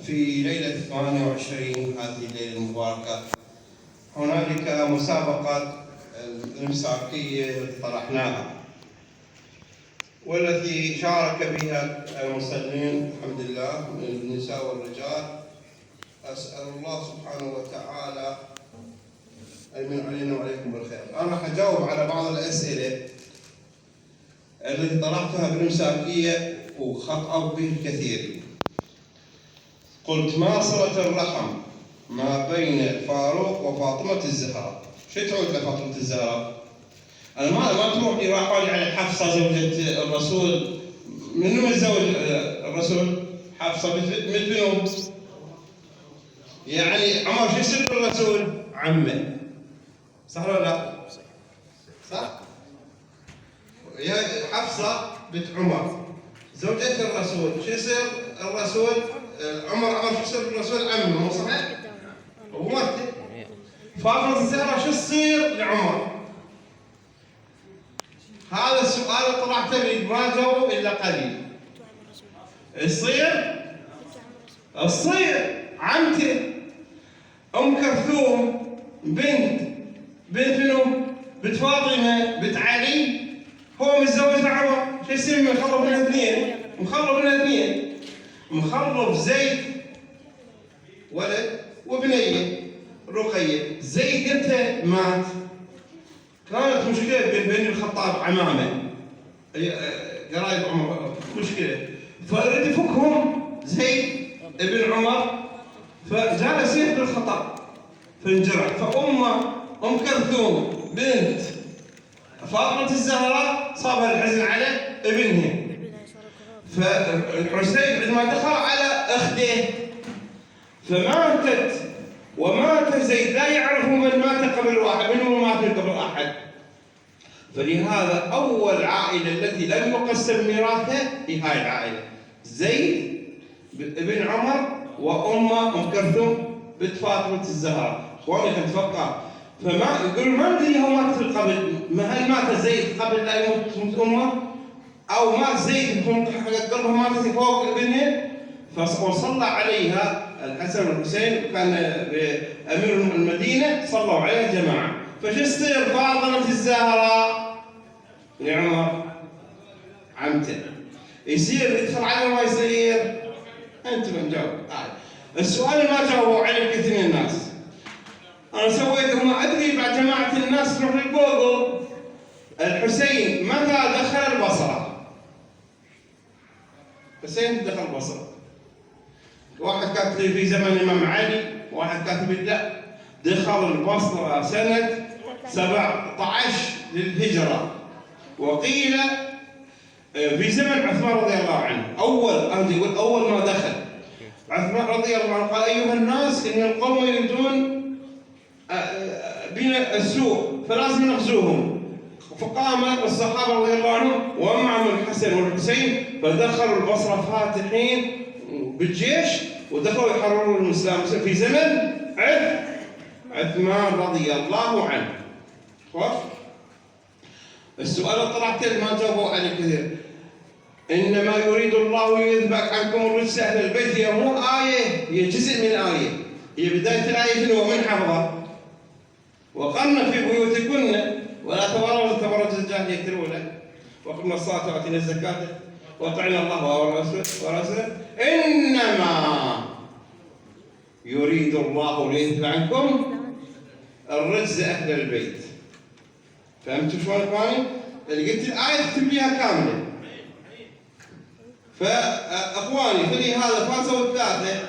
في ليلة 28 هذه الليلة المباركة هنالك مسابقة الإمساكية التي طرحناها والتي شارك بها المصلين الحمد لله من النساء والرجال. أسأل الله سبحانه وتعالى أن يمن علينا وعليكم بالخير. أنا راح أجاوب على بعض الأسئلة التي طرحتها بالإمساكية وخطأ به الكثير. قلت: ما صلة الرحم ما بين الفاروق وفاطمة الزهراء؟ شو تعود لفاطمة الزهراء؟ ما تروح يراقبني على حفصة زوجة الرسول. منو متزوج الرسول؟ حفصة. منو؟ يعني عمر شو سر الرسول؟ عمه. صح ولا لا؟ صح؟ يا حفصة بنت عمر زوجة الرسول، شو يصير الرسول؟ عمر شو يصير الرسول؟ عمه، مو صحيح؟ ومرته. فاطمة الزهراء شو تصير لعمر؟ هذا السؤال طلعته لي ما جاوب الا قليل. تصير عمته ام كلثوم بنت منو؟ بنت فاطمه بنت علي. هو متزوج لعمر، شو يصير؟ مخلف من اثنين. مخلف زيد ولد وبنيه رقيه. زيد امتى مات؟ كانت مشكله بين بني الخطاب عمامه قرايب عمر، مشكله فرد يفكهم زيد ابن عمر، فجاء سيف بالخطاب فانجرح. ام كلثوم بنت فاطمة الزهراء صابها الحزن على ابنها، فالحسين عندما دخل على اخته فماتت ومات زيد، لا يعرف من مات قبل واحد، منهم مات قبل احد. فلهذا اول عائله التي لم يقسم ميراثها هي هاي العائله، زيد ابن عمر ام كلثوم بنت فاطمه الزهراء. اخواني خلينا نتفكر. فما يقول ما ندري هو مات قبل، هل مات زيد قبل لا يموت امه؟ او مات زيد قلبه مات فوق ابنه وصلى عليها الحسن والحسين، كان امير المدينه صلوا عليها جماعه. فشو يصير فاطمه الزهراء لعمر؟ عمته. يصير يدخل عليه ما يصير؟ انتم نجاوب. السؤال اللي ما جاوبوا عليه كثير من الناس، انا سويت وما ادري بعد جماعه الناس تروح للجوجل. الحسين متى دخل البصره؟ حسين دخل البصره. واحد كاتب لي في زمن الامام علي، واحد كاتب لي لا دخل البصره سنه 17 للهجره، وقيل في زمن عثمان رضي الله عنه. اول ما دخل عثمان رضي الله عنه قال: ايها الناس ان القوم يريدون بنا السوء فلازم نغزوهم. فقام الصحابه رضي الله عنهم ومعهم الحسن والحسين فدخلوا البصره فاتحين بالجيش ودخلوا يحرروا الاسلام في زمن عثمان رضي الله عنه. السؤال اللي طلعت ما جاوبوا عليه كثير. انما يريد الله يذبح عنكم الرجس اهل البيت. هي مو ايه، هي جزء من ايه. هي بدايه الايه شنو؟ ومن حفظه وقرن في بيوتكن ولا تبرجن تبرج الجاهليه الاولى وقمنا الصلاه واتينا الزكاه واطعنا الله ورسوله انما يريد الله ليذهب عنكم الرجس اهل البيت. فهمتوا شلون اخواني؟ اللي قلت الايه اكتب ليها كامله. فاخواني فلهذا فازوا الثالثه.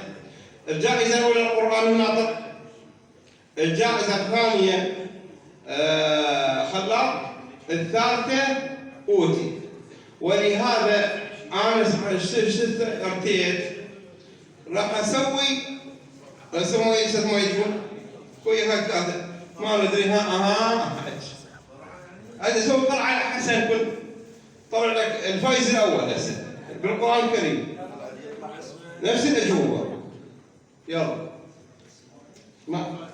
الجائزه الاولى القران الناطق، الجائزه الثانيه خلاق، الثالثه اوتي. ولهذا انا ارتيت راح اسوي ما يجون خوي هاي الثالثه ما ندري هذا اسوي طلع على حسن كل طلع لك الفايز الاول هسه بالقران الكريم نفس الاجوبه. يلا ما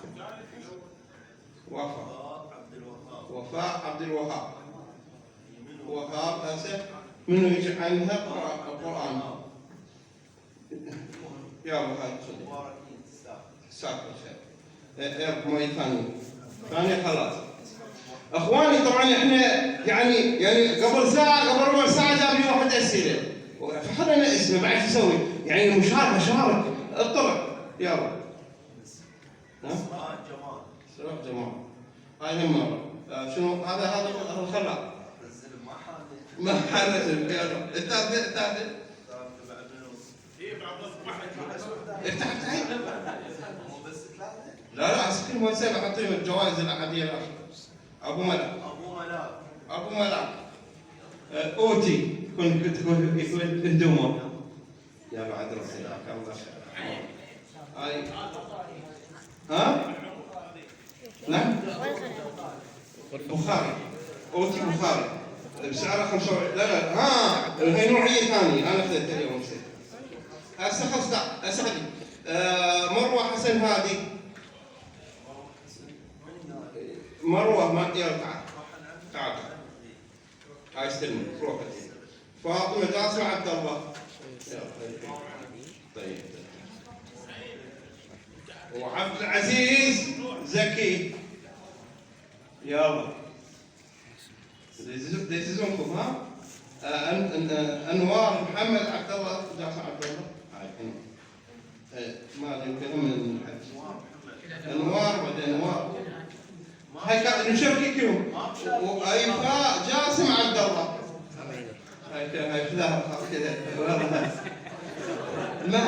وفاء عبد الوهاب هسه منو يجي عنها القران؟ يلا هاي خذي. جزاك الله خير. يلا مي ثانية خلاص. اخواني طبعا احنا يعني قبل ساعة قبل ربع ساعة جاب لي واحد اسئلة. فخلنا اسمه بعد شو نسوي؟ يعني المشاركة شارك اطلع يلا. اسراء جمال. هاي هم مرة. شنو هذا الخلاق. ما حلت يلا. الثالث. افتح هاي. لا اسكن مو سبع حاطين الجوائز العادية الأخرى. أبو ملاك. أوتي كنت هدومه. يا بعد رسيلك الله خير. هاي. ها؟ نعم. بخاري. أوتي بخاري. بسعره 25. لا هي نوعية ثانية أنا أخذتها اليوم نسيت. هسه خلاص هسه خلي. مروة حسن هادي. مروة ما يلا تعال. هاي استلم روحتي. فاطمة جاسم عبد الله. طيب. وعبد العزيز زكي. يلا. ديزونكم ها؟ انوار محمد عبد الله جاسم عبد الله. هاي ما يمكن من انوار بعدين انوار. هاي كان نشارككم وايفاء جاسم عبد الله. هاي فلاها كذا والله. ما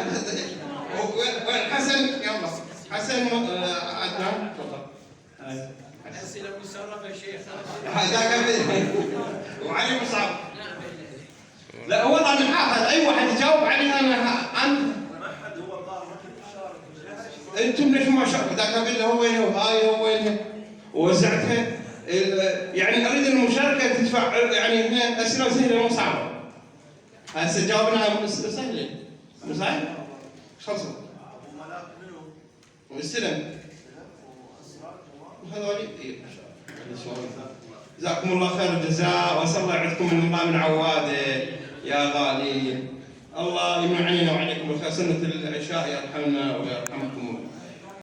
وين حسن يلا حسن عدنان تفضل. اسئله مسربه يا شيخ. هذاك وعلي مصعب. لا والله انا حاطط اي واحد يجاوب عليها انا ما حد هو الظاهر ما كنت مشارك. انتم ليش ما شاركوا؟ ذاك قال له هو وين هاي هو وين ووزعتها. يعني اريد المشاركه تدفع يعني هنا اسئله سهله مو صعبه. هسه جاوبنا سهله مو صحيح؟ خلصوا. ابو ملاك منو؟ واستلم. هذول اي ما شاء الله. جزاكم الله خير الجزاء واسال الله يعطيكم من الله من عواده يا غالي. الله يمن علينا وعليكم بالخير. سنه العشاء يرحمنا ويرحمكم.